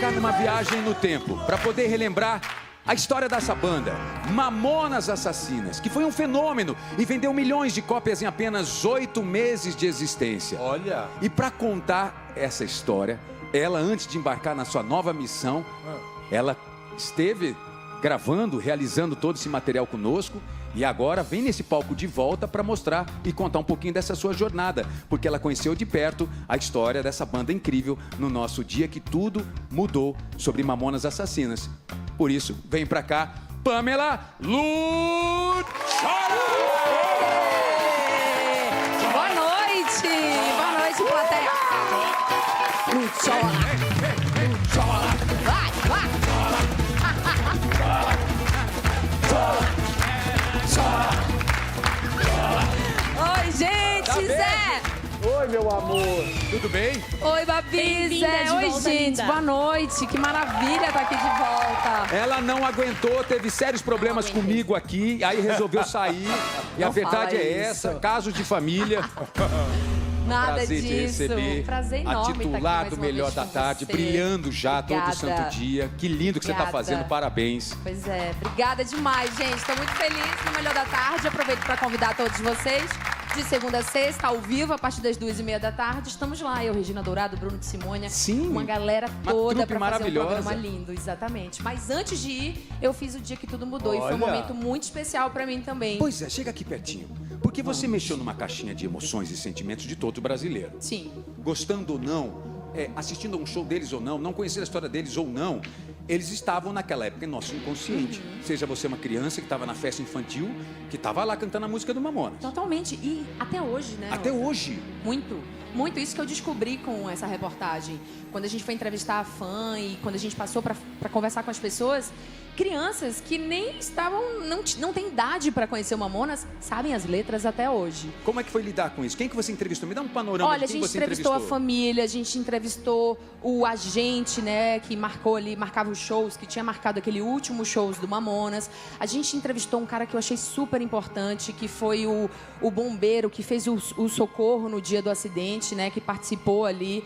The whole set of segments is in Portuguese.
embarcar numa viagem no tempo para poder relembrar a história dessa banda, Mamonas Assassinas, que foi um fenômeno e vendeu milhões de cópias em apenas 8 meses de existência. Olha! E para contar essa história, ela, antes de embarcar na sua nova missão, ela esteve gravando, realizando todo esse material conosco e agora vem nesse palco de volta para mostrar e contar um pouquinho dessa sua jornada, porque ela conheceu de perto a história dessa banda incrível no nosso Dia que Tudo Mudou sobre Mamonas Assassinas. Por isso, vem pra cá, Pamela Luciana! Boa noite, plateia! Luciana! Vai, vai! Oi, gente, Zé! Oi, meu amor! Tudo bem? Oi, Babi, Zé! Oi, volta, gente! linda. Boa noite! Que maravilha estar aqui de volta! Ela não aguentou, teve sérios problemas comigo aqui, aí resolveu sair. E a Não verdade fala é isso. essa, casos de família. Nada Prazer de disso! receber Prazer a enorme estar aqui titular mais do uma Melhor vez da com Tarde, você. brilhando já todo Obrigada. santo dia. Que lindo que você está Obrigada. fazendo, parabéns. Pois é, obrigada demais, gente. Estou muito feliz no Melhor da Tarde. Aproveito para convidar todos vocês. De segunda a sexta, ao vivo, a partir das 2h30 da tarde. Estamos lá, eu, Regina Dourado, Bruno de Simônia. Sim. Uma galera Uma toda trupe para fazer um maravilhosa. programa lindo, exatamente. Mas antes de ir, eu fiz o Dia que Tudo Mudou. E foi um Olha. momento muito especial para mim também. Pois é, chega aqui pertinho. Porque você mexeu numa caixinha de emoções e sentimentos de todo brasileiro. Sim. Gostando ou não, assistindo a um show deles ou não conhecendo a história deles ou não, eles estavam naquela época em nosso inconsciente. Seja você uma criança que estava na festa infantil, que estava lá cantando a música do Mamonas. Totalmente. E até hoje, né? Até hoje. Muito, muito. Isso que eu descobri com essa reportagem. Quando a gente foi entrevistar a fã e quando a gente passou para conversar com as pessoas, crianças que nem estavam, não têm idade para conhecer o Mamonas, sabem as letras até hoje. Como é que foi lidar com isso? Quem que você entrevistou? Me dá um panorama Olha, a de quem gente você entrevistou a família, a gente entrevistou o agente, né, que marcava os shows, que tinha marcado aquele último shows do Mamonas. A gente entrevistou um cara que eu achei super importante, que foi o bombeiro que fez o socorro no dia do acidente, né, que participou ali.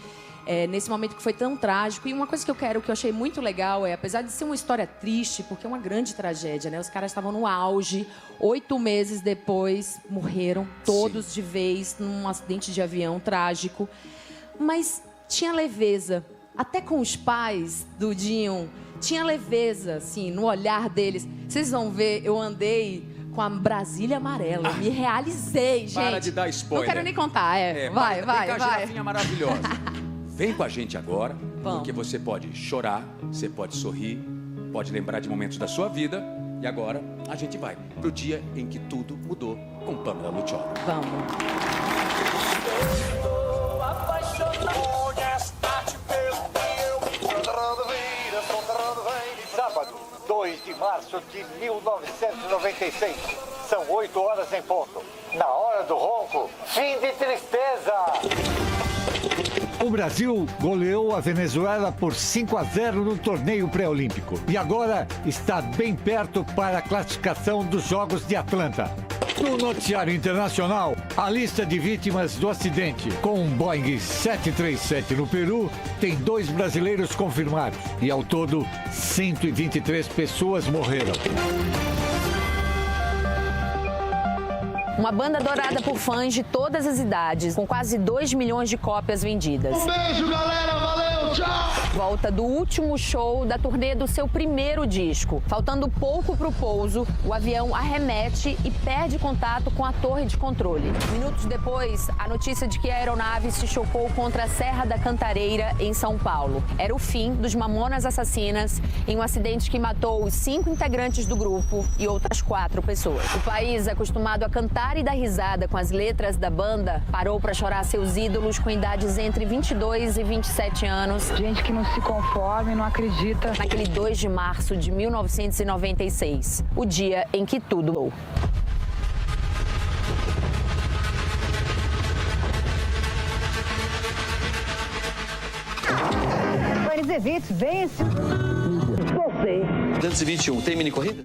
Nesse momento que foi tão trágico. E uma coisa que eu achei muito legal apesar de ser uma história triste, porque é uma grande tragédia, né? Os caras estavam no auge, 8 meses depois, morreram todos de vez num acidente de avião trágico. Mas tinha leveza. Até com os pais do Dinho, tinha leveza, assim, no olhar deles. Vocês vão ver, eu andei com a Brasília amarela. Me realizei, gente. Para de dar spoiler. Não quero nem contar, vai. Vem cá, girafinha maravilhosa. Vem com a gente agora, porque você pode chorar, você pode sorrir, pode lembrar de momentos da sua vida. E agora a gente vai pro dia em que tudo mudou com Pamela Luciana. Vamos. Estou apaixonado. Sábado, 2 de março de 1996. São 8 horas em ponto. Na hora do ronco, fim de tristeza. O Brasil goleou a Venezuela por 5-0 no torneio pré-olímpico. E agora está bem perto para a classificação dos Jogos de Atlanta. No noticiário internacional, a lista de vítimas do acidente com um Boeing 737 no Peru tem 2 brasileiros confirmados. E ao todo, 123 pessoas morreram. Uma banda adorada por fãs de todas as idades, com quase 2 milhões de cópias vendidas. Um beijo, galera! Valeu, tchau! Volta do último show da turnê do seu primeiro disco. Faltando pouco pro pouso, o avião arremete e perde contato com a torre de controle. Minutos depois, a notícia de que a aeronave se chocou contra a Serra da Cantareira, em São Paulo. Era o fim dos Mamonas Assassinas, em um acidente que matou os 5 integrantes do grupo e outras 4 pessoas. O país, acostumado a cantar e dar risada com as letras da banda, parou para chorar seus ídolos com idades entre 22 e 27 anos. Gente que não se conforma e não acredita. Naquele 2 de março de 1996, o dia em que tudo mudou. Paris Evites vence. Você. 221, tem mini corrida?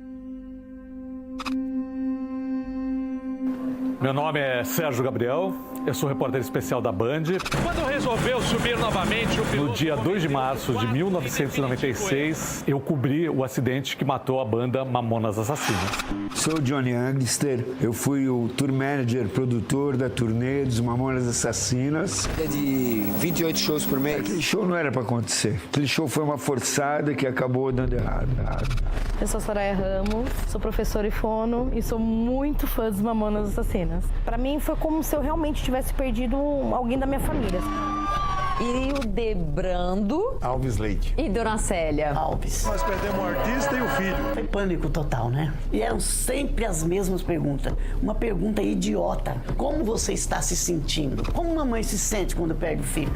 Meu nome é Sérgio Gabriel, Eu sou repórter especial da Band. Quando resolveu subir novamente o piloto... No dia 2 de março de 1996, eu cobri o acidente que matou a banda Mamonas Assassinas. Sou Johnny Angster, eu fui o tour manager, produtor da turnê dos Mamonas Assassinas. É de 28 shows por mês. Aquele show não era para acontecer. Aquele show foi uma forçada que acabou dando errado. Eu sou Soraya Ramos, sou professora e fono e sou muito fã dos Mamonas Assassinas. Para mim foi como se eu realmente tivesse perdido alguém da minha família. E o Debrando... Alves Leite. E Dona Célia? Alves. Nós perdemos o artista e o filho. Foi pânico total, né? E eram sempre as mesmas perguntas. Uma pergunta idiota. Como você está se sentindo? Como uma mãe se sente quando perde o filho?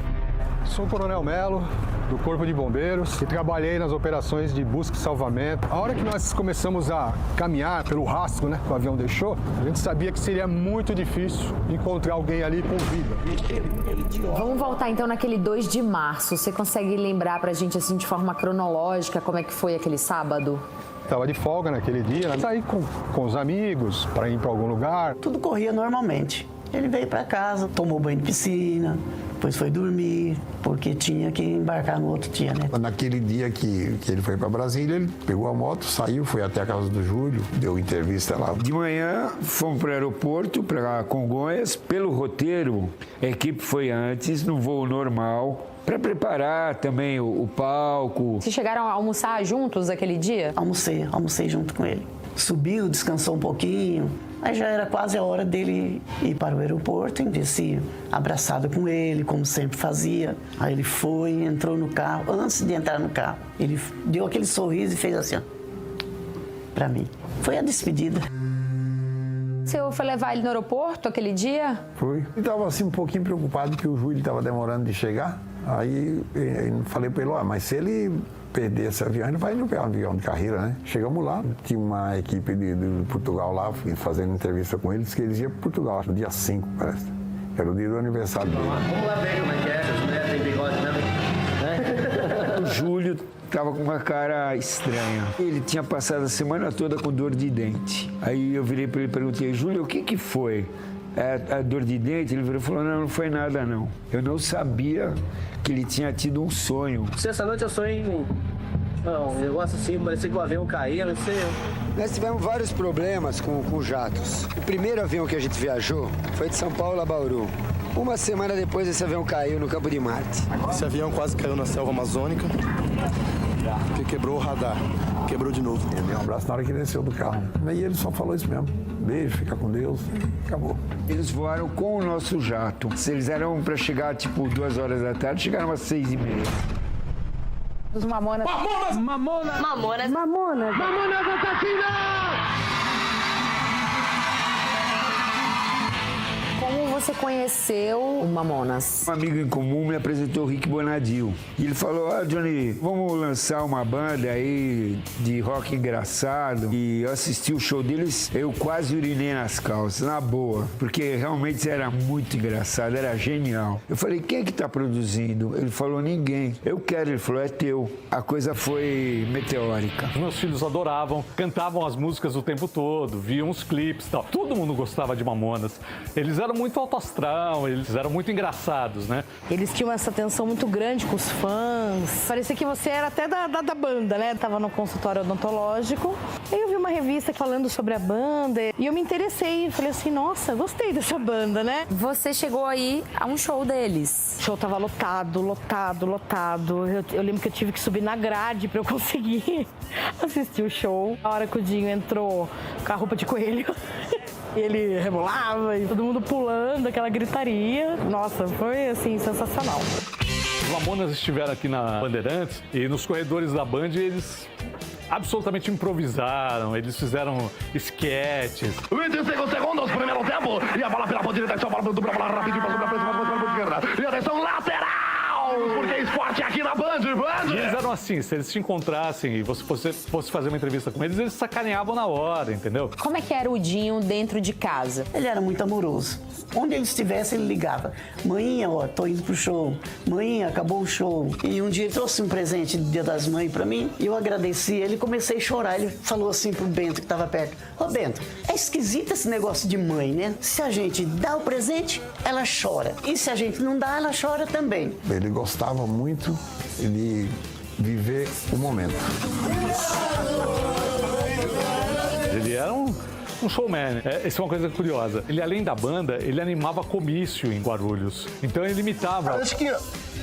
Sou o Coronel Melo, do Corpo de Bombeiros, e trabalhei nas operações de busca e salvamento. A hora que nós começamos a caminhar pelo rastro, né, que o avião deixou, a gente sabia que seria muito difícil encontrar alguém ali com vida. Vamos voltar então naquele 2 de março. Você consegue lembrar pra gente, assim, de forma cronológica, como é que foi aquele sábado? Estava de folga naquele dia, né? Saí com os amigos para ir para algum lugar. Tudo corria normalmente. Ele veio para casa, tomou banho de piscina, depois foi dormir, porque tinha que embarcar no outro dia, né? Naquele dia que ele foi para Brasília, ele pegou a moto, saiu, foi até a casa do Júlio, deu entrevista lá. De manhã, fomos para o aeroporto, para Congonhas. Pelo roteiro, a equipe foi antes, no voo normal, para preparar também o palco. Vocês chegaram a almoçar juntos aquele dia? Almocei junto com ele. Subiu, descansou um pouquinho. Aí já era quase a hora dele ir para o aeroporto, e desci abraçado com ele, como sempre fazia. Aí ele foi, entrou no carro. Antes de entrar no carro, ele deu aquele sorriso e fez assim, ó, pra mim. Foi a despedida. Você foi levar ele no aeroporto aquele dia? Fui. Ele estava assim um pouquinho preocupado que o Júlio estava demorando de chegar. Aí eu falei para ele, mas se ele perder esse avião, ele vai no avião de carreira, né? Chegamos lá, tinha uma equipe de Portugal lá, fui fazendo entrevista com eles, que eles iam para Portugal, acho, no dia 5, parece. Era o dia do aniversário dele. Vamos lá ver como é que é, essas mulheres têm bigode, né? O Júlio estava com uma cara estranha. Ele tinha passado a semana toda com dor de dente. Aí eu virei para ele e perguntei, Júlio, o que foi? A dor de dente? Ele virou e falou, não foi nada não. Eu não sabia que ele tinha tido um sonho. Sexta-noite eu sonhei um negócio assim, parecia que o avião caía, não sei. Nós tivemos vários problemas com jatos. O primeiro avião que a gente viajou foi de São Paulo a Bauru. Uma semana depois esse avião caiu no Campo de Marte. Esse avião quase caiu na selva amazônica, porque quebrou o radar. Quebrou de novo. Ele deu um abraço na hora que ele desceu do carro. E ele só falou isso mesmo. Beijo, fica com Deus. Acabou. Eles voaram com o nosso jato. Se eles eram para chegar, tipo, 2 horas da tarde, chegaram às 6h30. Dos Mamonas. Mamonas Assassinas! Como você conheceu o Mamonas? Um amigo em comum me apresentou o Rick Bonadil. E ele falou, Johnny, vamos lançar uma banda aí de rock engraçado. E eu assisti o show deles, eu quase urinei nas calças, na boa. Porque realmente era muito engraçado, era genial. Eu falei, quem é que tá produzindo? Ele falou, ninguém. Eu quero, ele falou, é teu. A coisa foi meteórica. Meus filhos adoravam, cantavam as músicas o tempo todo, viam os clipes e tal. Todo mundo gostava de Mamonas. Eles eram muito alto astral, eles eram muito engraçados, né? Eles tinham essa tensão muito grande com os fãs. Parecia que você era até da banda, né? Tava no consultório odontológico. Aí eu vi uma revista falando sobre a banda e eu me interessei. Falei assim, nossa, gostei dessa banda, né? Você chegou aí a um show deles. O show tava lotado. Eu lembro que eu tive que subir na grade pra eu conseguir assistir o show. A hora que o Dinho entrou com a roupa de coelho, ele rebolava e todo mundo pulando, aquela gritaria. Nossa, foi assim, sensacional. Os Mamonas estiveram aqui na Bandeirantes e nos corredores da Band eles absolutamente improvisaram, eles fizeram esquetes. 25 segundos, primeiro tempo, e a bola pela ponta direita, a bola do para rapidinho, passou pela frente, para a esquerda, e atenção, lateral! porque esporte é aqui na Band. E eles eram assim, se eles te encontrassem e você fosse fazer uma entrevista com eles sacaneavam na hora, entendeu? Como é que era o Dinho dentro de casa? Ele era muito amoroso. Onde ele estivesse, ele ligava. Mãinha, ó, tô indo pro show. Mãinha, acabou o show. E um dia ele trouxe um presente de Dia das Mães pra mim. E eu agradeci ele e comecei a chorar. Ele falou assim pro Bento, que tava perto. Ô, Bento, é esquisito esse negócio de mãe, né? Se a gente dá o presente, ela chora. E se a gente não dá, ela chora também. Ele gostava muito de viver o momento. Ele era um showman. Isso é uma coisa curiosa. Ele, além da banda, ele animava comício em Guarulhos. Então ele imitava. Acho que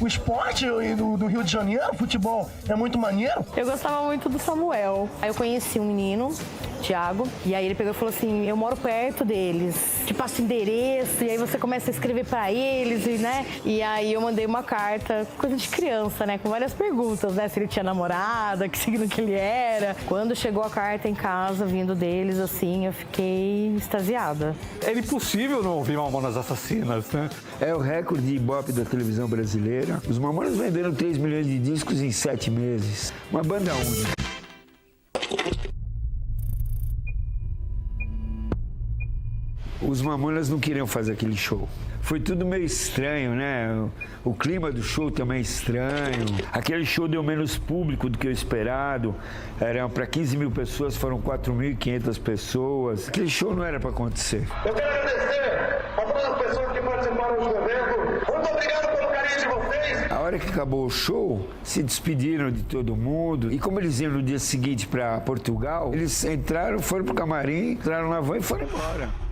o esporte do Rio de Janeiro, o futebol, é muito maneiro. Eu gostava muito do Samuel. Aí eu conheci um menino, Thiago, e aí ele pegou e falou assim, eu moro perto deles, te passo endereço, e aí você começa a escrever pra eles, né? E aí eu mandei uma carta, coisa de criança, né? Com várias perguntas, né? Se ele tinha namorada, que signo que ele era. Quando chegou a carta em casa, vindo deles, assim, eu fiquei extasiada. É impossível não ouvir Mamonas Assassinas, né? É o recorde de ibope da televisão brasileira. Os Mamonas venderam 3 milhões de discos em 7 meses. Uma banda única. Os Mamonas não queriam fazer aquele show. Foi tudo meio estranho, né? O clima do show também é estranho. Aquele show deu menos público do que o esperado. Eram para 15 mil pessoas, foram 4.500 pessoas. Aquele show não era para acontecer. Eu quero agradecer a todas as pessoas que participaram do evento. Muito obrigado pelo carinho de vocês. A hora que acabou o show, se despediram de todo mundo. E como eles iam no dia seguinte para Portugal, eles entraram, foram pro camarim, entraram na van e foram embora.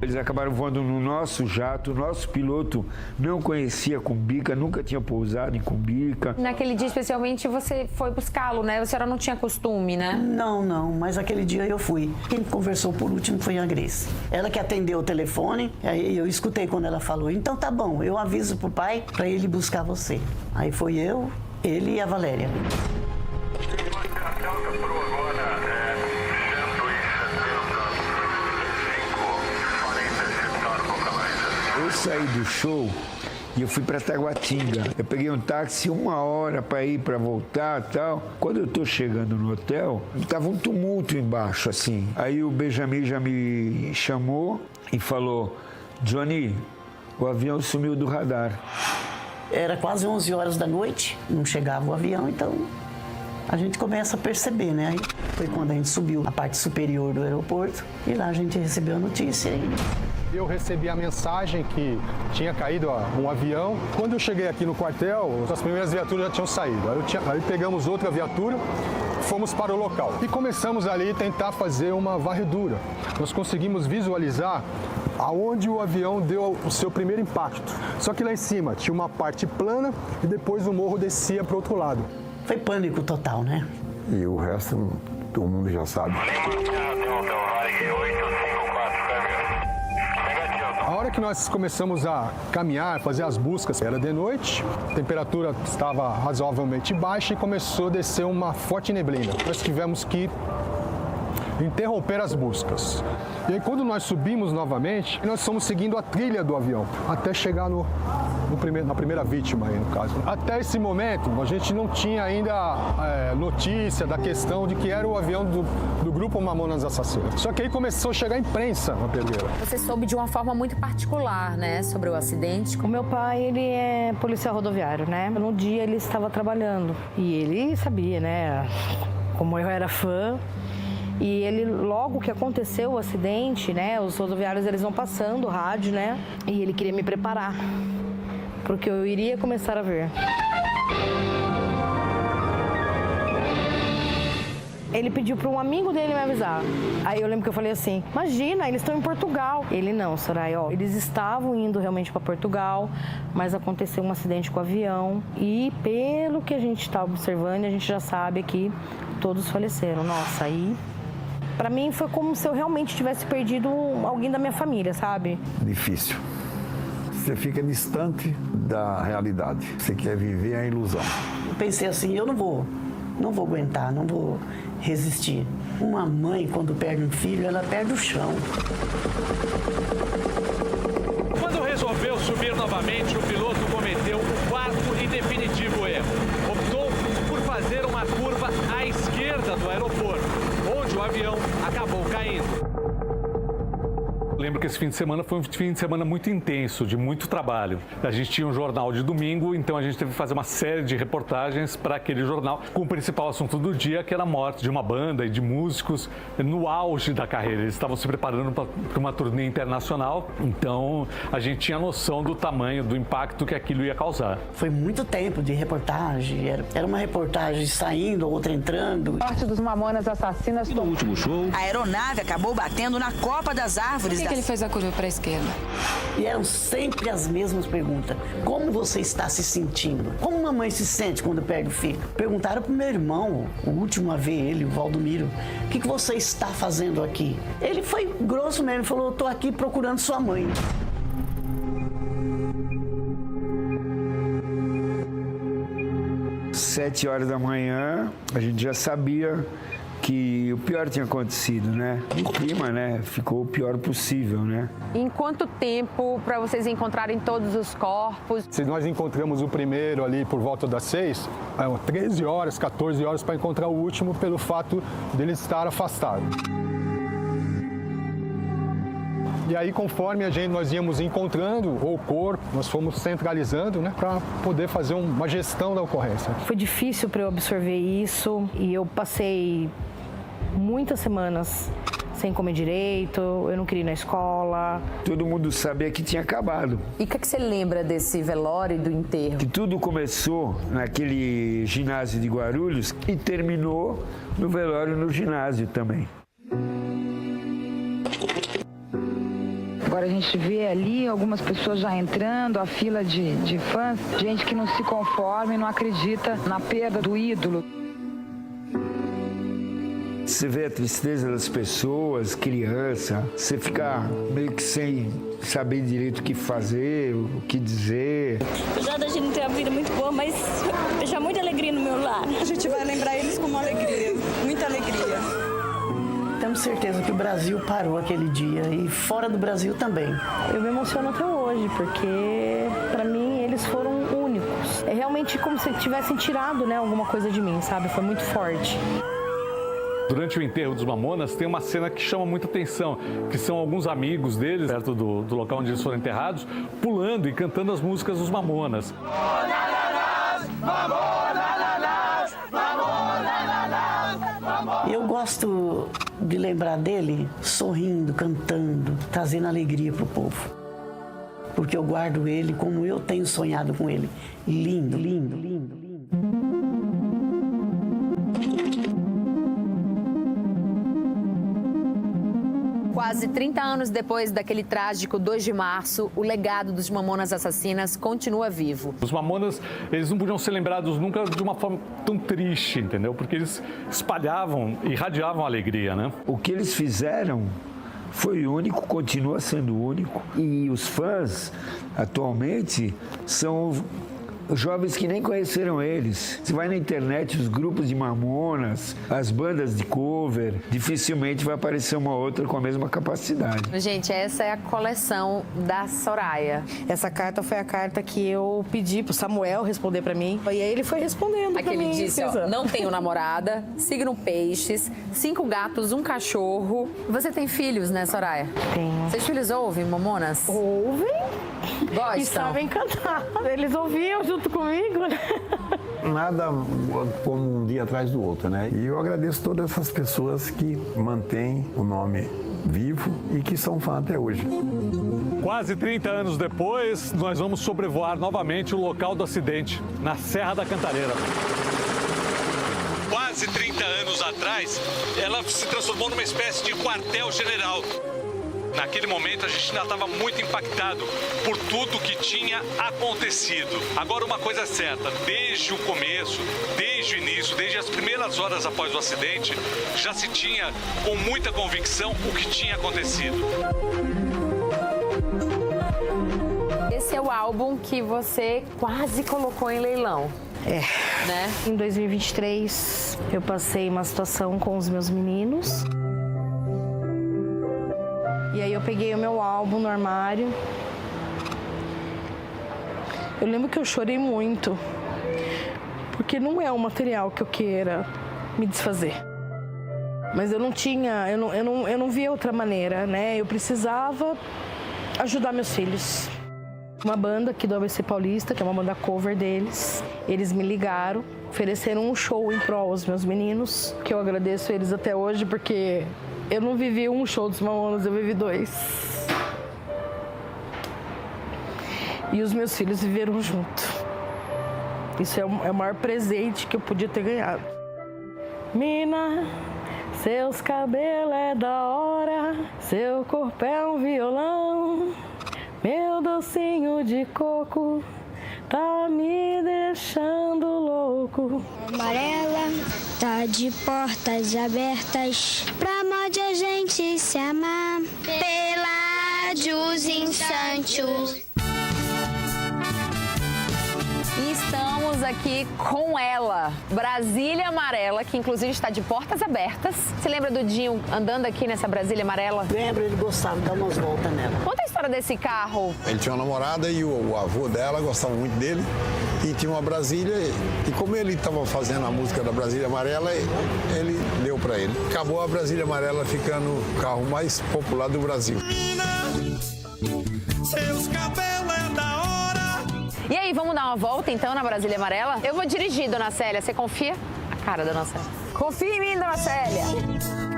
Eles acabaram voando no nosso jato, o nosso piloto não conhecia Cumbica, nunca tinha pousado em Cumbica. Naquele dia, especialmente, você foi buscá-lo, né? A senhora não tinha costume, né? Não, mas aquele dia eu fui. Quem conversou por último foi a Grace. Ela que atendeu o telefone, aí eu escutei quando ela falou, então tá bom, eu aviso pro pai pra ele buscar você. Aí foi eu, ele e a Valéria. Eu saí do show e eu fui para Taguatinga. Eu peguei um táxi 1 hora para ir, para voltar e tal. Quando eu tô chegando no hotel, tava um tumulto embaixo, assim. Aí o Benjamin já me chamou e falou, Johnny, o avião sumiu do radar. Era quase 11 horas da noite, não chegava o avião, então a gente começa a perceber, né? Aí foi quando a gente subiu a parte superior do aeroporto e lá a gente recebeu a notícia. Eu recebi a mensagem que tinha caído um avião. Quando eu cheguei aqui no quartel, as primeiras viaturas já tinham saído. Aí pegamos outra viatura, fomos para o local. E começamos ali a tentar fazer uma varredura. Nós conseguimos visualizar aonde o avião deu o seu primeiro impacto. Só que lá em cima tinha uma parte plana e depois o morro descia para o outro lado. Foi pânico total, né? E o resto, todo mundo já sabe. A hora que nós começamos a caminhar, fazer as buscas, era de noite, a temperatura estava razoavelmente baixa e começou a descer uma forte neblina. Nós tivemos que interromper as buscas. E aí, quando nós subimos novamente, nós fomos seguindo a trilha do avião, até chegar na primeira vítima, aí, no caso. Até esse momento, a gente não tinha ainda notícia da questão de que era o avião do grupo Mamonas Assassinas. Só que aí começou a chegar a imprensa na Pedreira. Você soube de uma forma muito particular, né, sobre o acidente. O meu pai, ele é policial rodoviário, né? No dia ele estava trabalhando e ele sabia, né, como eu era fã. E ele, logo que aconteceu o acidente, né, os rodoviários eles vão passando o rádio, né, e ele queria me preparar, porque eu iria começar a ver. Ele pediu para um amigo dele me avisar. Aí eu lembro que eu falei assim, imagina, eles estão em Portugal. Ele, não, Soraya, ó, eles estavam indo realmente para Portugal, mas aconteceu um acidente com o avião e pelo que a gente está observando, a gente já sabe que todos faleceram. Nossa, aí... Pra mim foi como se eu realmente tivesse perdido alguém da minha família, sabe? Difícil. Você fica distante da realidade. Você quer viver a ilusão. Eu pensei assim, eu não vou aguentar, não vou resistir. Uma mãe, quando perde um filho, ela perde o chão. Quando resolveu subir novamente, o piloto cometeu o quarto e definitivo erro. Optou por fazer uma curva à esquerda do aeroporto, onde o avião acabou caindo. Lembro que esse fim de semana foi um fim de semana muito intenso, de muito trabalho. A gente tinha um jornal de domingo, então a gente teve que fazer uma série de reportagens para aquele jornal, com o principal assunto do dia, que era a morte de uma banda e de músicos no auge da carreira. Eles estavam se preparando para uma turnê internacional, então a gente tinha noção do tamanho, do impacto que aquilo ia causar. Foi muito tempo de reportagem, era uma reportagem saindo, outra entrando. Morte dos Mamonas Assassinas. No último show, a aeronave acabou batendo na copa das árvores. Por que ele fez a curva para a esquerda? E eram sempre as mesmas perguntas. Como você está se sentindo? Como uma mãe se sente quando perde o filho? Perguntaram pro meu irmão, o último a ver ele, o Valdomiro, o que você está fazendo aqui? Ele foi grosso mesmo, falou, eu tô aqui procurando sua mãe. Às 7 horas da manhã, a gente já sabia que o pior tinha acontecido, né? O clima, né? Ficou o pior possível, né? Em quanto tempo para vocês encontrarem todos os corpos? Se nós encontramos o primeiro ali por volta das 6, 13 horas, 14 horas para encontrar o último pelo fato dele estar afastado. E aí, conforme nós íamos encontrando o corpo, nós fomos centralizando, né, para poder fazer uma gestão da ocorrência. Foi difícil para eu absorver isso e eu passei muitas semanas sem comer direito, eu não queria ir na escola. Todo mundo sabia que tinha acabado. E o que você lembra desse velório e do enterro? Que tudo começou naquele ginásio de Guarulhos e terminou no velório no ginásio também. Agora a gente vê ali algumas pessoas já entrando, a fila de fãs, gente que não se conforma e não acredita na perda do ídolo. Você vê a tristeza das pessoas, criança, você fica meio que sem saber direito o que fazer, o que dizer. Apesar da gente não ter uma vida muito boa, mas deixa muita alegria no meu lar. A gente vai lembrar eles com uma alegria, muita alegria. Temos certeza que o Brasil parou aquele dia e fora do Brasil também. Eu me emociono até hoje, porque para mim eles foram únicos. É realmente como se tivessem tirado, né, alguma coisa de mim, sabe? Foi muito forte. Durante o enterro dos Mamonas, tem uma cena que chama muita atenção, que são alguns amigos deles, perto do local onde eles foram enterrados, pulando e cantando as músicas dos Mamonas. Eu gosto de lembrar dele sorrindo, cantando, trazendo alegria pro povo. Porque eu guardo ele como eu tenho sonhado com ele. Lindo, lindo, lindo, lindo. Quase 30 anos depois daquele trágico 2 de março, o legado dos Mamonas Assassinas continua vivo. Os Mamonas, eles não podiam ser lembrados nunca de uma forma tão triste, entendeu? Porque eles espalhavam, irradiavam alegria, né? O que eles fizeram foi único, continua sendo único. E os fãs, atualmente, são jovens que nem conheceram eles. Você vai na internet, os grupos de Mamonas, as bandas de cover, dificilmente vai aparecer uma outra com a mesma capacidade. Gente, essa é a coleção da Soraya. Essa carta foi a carta que eu pedi pro Samuel responder pra mim. E aí ele foi respondendo pra mim. Ele disse, ó, não tenho namorada, signo peixes, 5 gatos, 1 cachorro. Você tem filhos, né, Soraya? Tenho. Seus filhos ouvem Mamonas? Ouvem. Gostam? E sabem cantar. Eles ouviam junto comigo, né? Nada como um dia atrás do outro, né? E eu agradeço todas essas pessoas que mantêm o nome vivo e que são fãs até hoje. Quase 30 anos depois, nós vamos sobrevoar novamente o local do acidente, na Serra da Cantareira. Quase 30 anos atrás, ela se transformou numa espécie de quartel-general. Naquele momento, a gente ainda estava muito impactado por tudo que tinha acontecido. Agora, uma coisa é certa, desde o começo, desde o início, desde as primeiras horas após o acidente, já se tinha com muita convicção o que tinha acontecido. Esse é o álbum que você quase colocou em leilão. É. Né? Em 2023, eu passei uma situação com os meus meninos. E aí eu peguei o meu álbum no armário. Eu lembro que eu chorei muito. Porque não é um material que eu queira me desfazer. Mas eu não tinha, eu não via outra maneira, né? Eu precisava ajudar meus filhos. Uma banda aqui do ABC Paulista, que é uma banda cover deles, eles me ligaram, ofereceram um show em prol aos meus meninos, que eu agradeço eles até hoje, porque eu não vivi um show dos Mamonas, eu vivi 2. E os meus filhos viveram junto. Isso é o maior presente que eu podia ter ganhado. Mina, seus cabelos é da hora, seu corpo é um violão, meu docinho de coco tá me deixando louco. Amarela tá de portas abertas pra mod a gente se amar. Peládios em Santos. E estamos aqui com ela, Brasília Amarela, que inclusive está de portas abertas. Você lembra do Dinho andando aqui nessa Brasília Amarela? Lembro, ele gostava de dar umas voltas nela. Conta a história desse carro. Ele tinha uma namorada e o avô dela gostava muito dele e tinha uma Brasília. E como ele estava fazendo a música da Brasília Amarela, ele deu para ele. Acabou a Brasília Amarela ficando o carro mais popular do Brasil. Seus cabelos é da hora. E aí, vamos dar uma volta então na Brasília Amarela? Eu vou dirigir, dona Célia. Você confia? A cara da dona Célia. Confia em mim, dona Célia.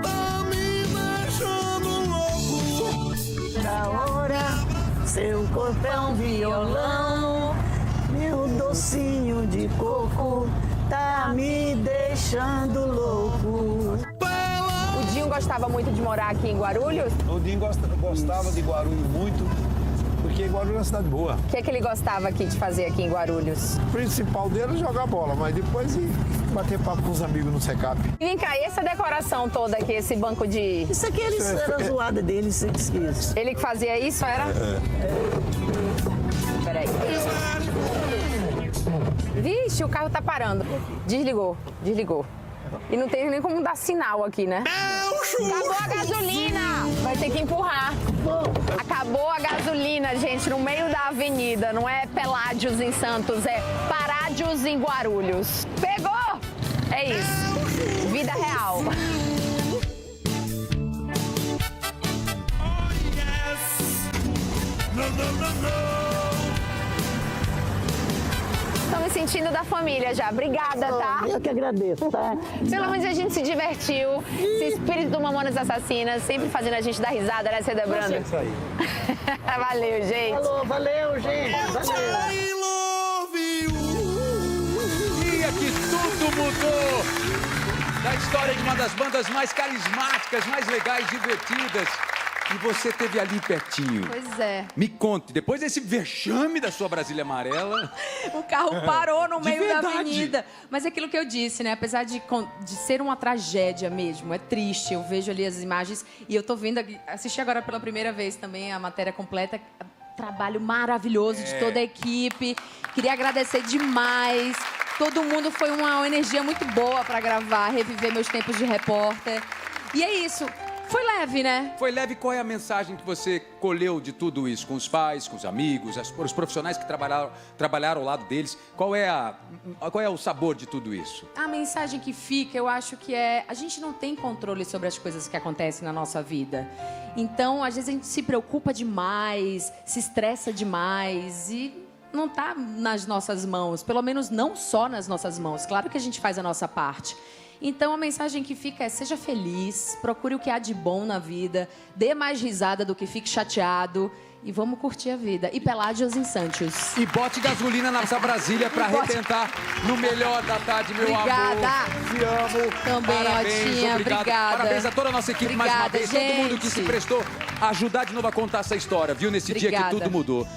Tá me deixando louco. Da hora, seu corpo é um violão, meu docinho de coco tá me deixando louco. O Dinho gostava muito de morar aqui em Guarulhos? O Dinho gostava de Guarulhos muito, porque Guarulhos é uma cidade boa. O que é que ele gostava aqui de fazer aqui em Guarulhos? O principal dele é jogar bola, mas depois bater papo com os amigos no secap. E vem cá, e essa decoração toda aqui, esse banco de... Isso aqui era zoada dele, isso. Ele que fazia isso, era? Peraí. Vixe, o carro tá parando. Desligou. E não tem nem como dar sinal aqui, né? Acabou a gasolina! Vai ter que empurrar. Acabou a gasolina, gente, no meio da avenida. Não é Peládios em Santos, é Parádios em Guarulhos. Pegou! É isso. Vida real. Tô me sentindo da família já. Obrigada, tá? Eu que agradeço, tá? Pelo menos a gente se divertiu. Esse espírito do Mamonas Assassinas, sempre fazendo a gente dar risada, né, Cê Debrando? Isso aí. Valeu, gente. Valeu, gente. Valeu. E aqui tudo mudou. Da história de uma das bandas mais carismáticas, mais legais, divertidas. E você esteve ali pertinho. Pois é. Me conte, depois desse vexame da sua Brasília Amarela... O carro parou no meio da verdade. avenida. Mas é aquilo que eu disse, né? Apesar de ser uma tragédia mesmo, é triste. Eu vejo ali as imagens e eu tô vendo, assisti agora pela primeira vez também a matéria completa. Trabalho maravilhoso de toda a equipe. Queria agradecer demais. Todo mundo foi uma energia muito boa para gravar, reviver meus tempos de repórter. E é isso. Foi leve, né? Foi leve. Qual é a mensagem que você colheu de tudo isso? Com os pais, com os amigos, os profissionais que trabalharam ao lado deles. Qual é o sabor de tudo isso? A mensagem que fica, eu acho que é... A gente não tem controle sobre as coisas que acontecem na nossa vida. Então, às vezes, a gente se preocupa demais, se estressa demais e... não está nas nossas mãos. Pelo menos não só nas nossas mãos. Claro que a gente faz a nossa parte. Então, a mensagem que fica é: seja feliz, procure o que há de bom na vida, dê mais risada do que fique chateado e vamos curtir a vida. E Peládios em Santos. E bote gasolina nessa Brasília pra arrebentar no melhor da tarde, meu Obrigada. amor. Te amo. Também, parabéns, Otinha. Obrigada. Parabéns a toda a nossa equipe mais uma vez. Gente. Todo mundo que se prestou a ajudar de novo a contar essa história, viu? Nesse dia que tudo mudou.